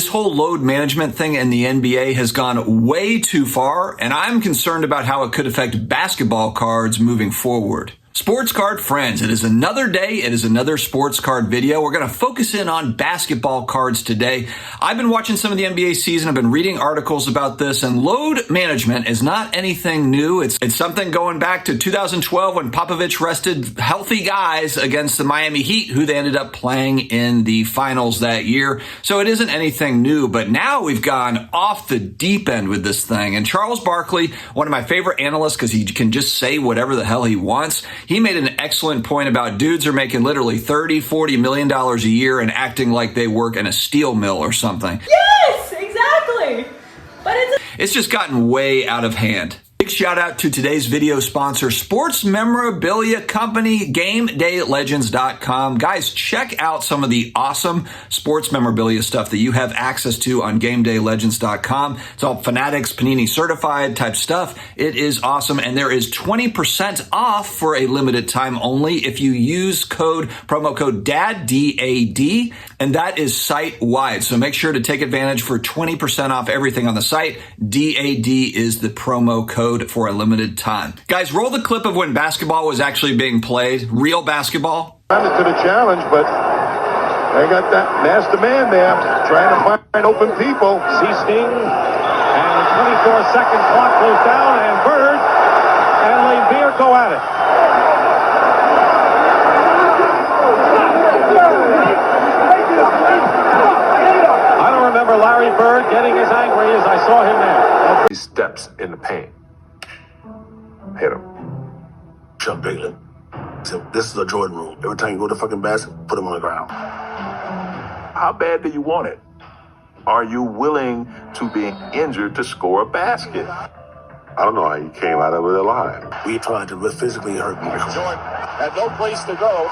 This whole load management thing in the NBA has gone way too far, and I'm concerned about how it could affect basketball cards moving forward. Sports card friends, it is another day. It is another sports card video. We're going to focus in on basketball cards today. I've been watching some of the NBA season. I've been reading articles about this, and load management is not anything new. It's something going back to 2012 when Popovich rested healthy guys against the Miami Heat, who they ended up playing in the finals that year. So it isn't anything new, but now we've gone off the deep end with this thing. And Charles Barkley, one of my favorite analysts because he can just say whatever the hell he wants, he made an excellent point about dudes are making literally $30-40 million a year and acting like they work in a steel mill or something. Yes, exactly. But it's just gotten way out of hand. Big shout out to today's video sponsor, sports memorabilia company, GameDayLegends.com. Guys, check out some of the awesome sports memorabilia stuff that you have access to on GameDayLegends.com. It's all Fanatics, Panini certified type stuff. It is awesome. And there is 20% off for a limited time only if you use promo code DAD, D-A-D, and that is site-wide. So make sure to take advantage for 20% off everything on the site. DAD is the promo code for a limited time. Guys, roll the clip of when basketball was actually being played. Real basketball. To the challenge, but they got that master man there trying to find open people. Sting, and 24-second clock goes down, and Bird and Laimbeer go at it. I don't remember Larry Bird getting as angry as I saw him there. He steps in the paint. Hit him. Chuck Bailey said, this is a Jordan rule. Every time you go to fucking basket, put him on the ground. How bad do you want it? Are you willing to be injured to score a basket? I don't know how you came out of it alive. We tried to physically hurt Michael. Jordan had no place to go.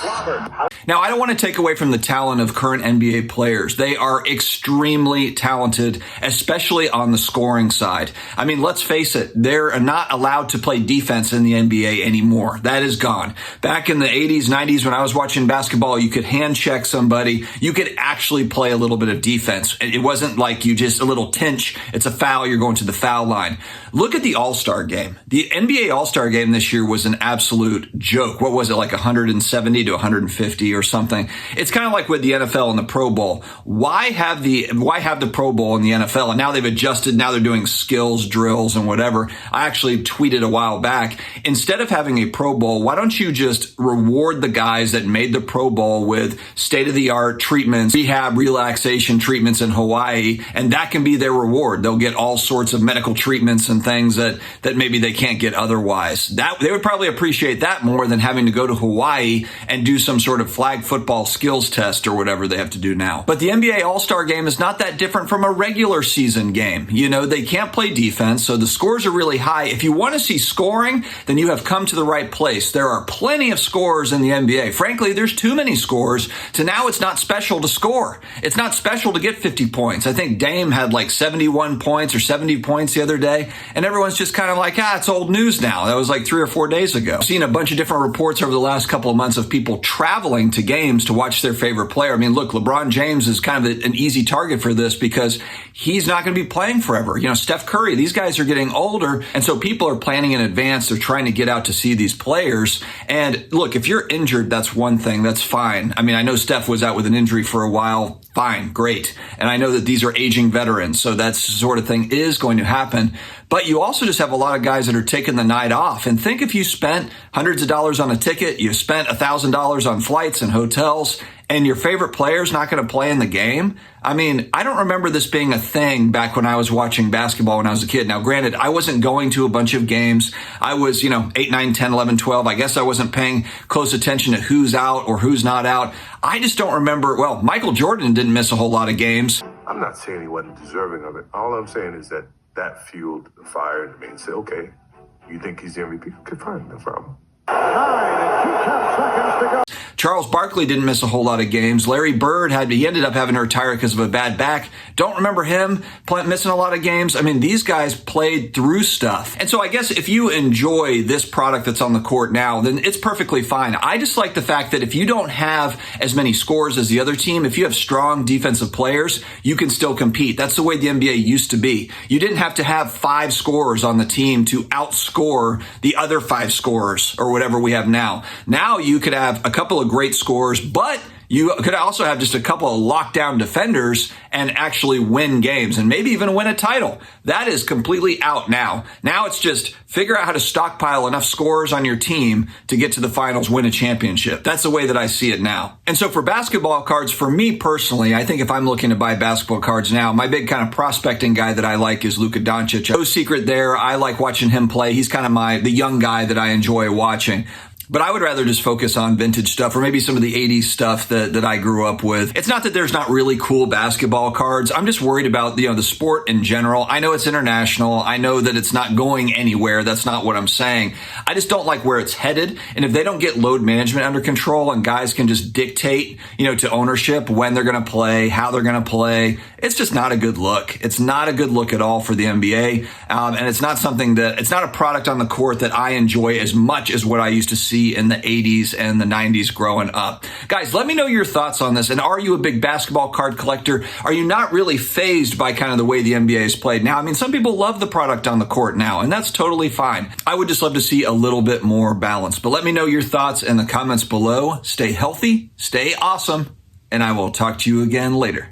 Robert. Now, I don't want to take away from the talent of current NBA players. They are extremely talented, especially on the scoring side. I mean, let's face it, they're not allowed to play defense in the NBA anymore. That is gone. Back in the 80s, 90s, when I was watching basketball, you could hand check somebody. You could actually play a little bit of defense. It wasn't like you just a little tinch. It's a foul. You're going to the foul line. Look at the All-Star game. The NBA All-Star game this year was an absolute joke. What was it, like 170 to 150 or something? It's kind of like with the NFL and the Pro Bowl. Why have the Pro Bowl in the NFL? And now they've adjusted. Now they're doing skills drills and whatever. I actually tweeted a while back, instead of having a Pro Bowl, why don't you just reward the guys that made the Pro Bowl with state-of-the-art treatments, rehab, relaxation treatments in Hawaii, and that can be their reward. They'll get all sorts of medical treatments and things that maybe they can't get otherwise. They would probably appreciate that more than having to go to Hawaii and do some sort of flag football skills test or whatever they have to do now. But the NBA All-Star game is not that different from a regular season game. You know, they can't play defense, so the scores are really high. If you want to see scoring, then you have come to the right place. There are plenty of scorers in the NBA. Frankly, there's too many scores to now it's not special to score. It's not special to get 50 points. I think Dame had like 71 points or 70 points the other day, and everyone's just kind of like, it's old news now. That was like 3 or 4 days ago. I've seen a bunch of different reports over the last couple of months of people traveling to games to watch their favorite player. I mean, look, LeBron James is kind of an easy target for this because he's not going to be playing forever. You know, Steph Curry, these guys are getting older, and so people are planning in advance. They're trying to get out to see these players. And look, if you're injured, that's one thing. That's fine. I mean, I know Steph was out with an injury for a while. Fine, great. And I know that these are aging veterans, so that sort of thing is going to happen. But you also just have a lot of guys that are taking the night off. And think if you spent hundreds of dollars on a ticket, you spent $1,000 on flights and hotels, and your favorite player's not going to play in the game. I mean, I don't remember this being a thing back when I was watching basketball when I was a kid. Now, granted, I wasn't going to a bunch of games. I was, 8, 9, 10, 11, 12. I guess I wasn't paying close attention to who's out or who's not out. I just don't remember. Well, Michael Jordan didn't miss a whole lot of games. I'm not saying he wasn't deserving of it. All I'm saying is that fueled the fire in me and said, okay, you think he's the MVP? Okay, fine, no problem. Charles Barkley didn't miss a whole lot of games. Larry Bird ended up having to retire because of a bad back. Don't remember him missing a lot of games. I mean, these guys played through stuff. And so I guess if you enjoy this product that's on the court now, then it's perfectly fine. I just like the fact that if you don't have as many scores as the other team, if you have strong defensive players, you can still compete. That's the way the NBA used to be. You didn't have to have 5 scorers on the team to outscore the other 5 scorers or whatever we have now. Now you could have a couple of great scores, but you could also have just a couple of lockdown defenders and actually win games and maybe even win a title. That is completely out now. Now it's just figure out how to stockpile enough scores on your team to get to the finals, win a championship. That's the way that I see it now. And so for basketball cards, for me personally, I think if I'm looking to buy basketball cards now, my big kind of prospecting guy that I like is Luka Doncic. No secret there. I like watching him play. He's kind of the young guy that I enjoy watching. But I would rather just focus on vintage stuff or maybe some of the 80s stuff that I grew up with. It's not that there's not really cool basketball cards. I'm just worried about, the sport in general. I know it's international. I know that it's not going anywhere. That's not what I'm saying. I just don't like where it's headed. And if they don't get load management under control and guys can just dictate, to ownership when they're going to play, how they're going to play, it's just not a good look. It's not a good look at all for the NBA. And it's not it's not a product on the court that I enjoy as much as what I used to see in the 80s and the 90s growing up. Guys, let me know your thoughts on this. And are you a big basketball card collector? Are you not really fazed by kind of the way the NBA is played now? I mean, some people love the product on the court now, and that's totally fine. I would just love to see a little bit more balance. But let me know your thoughts in the comments below. Stay healthy, stay awesome, and I will talk to you again later.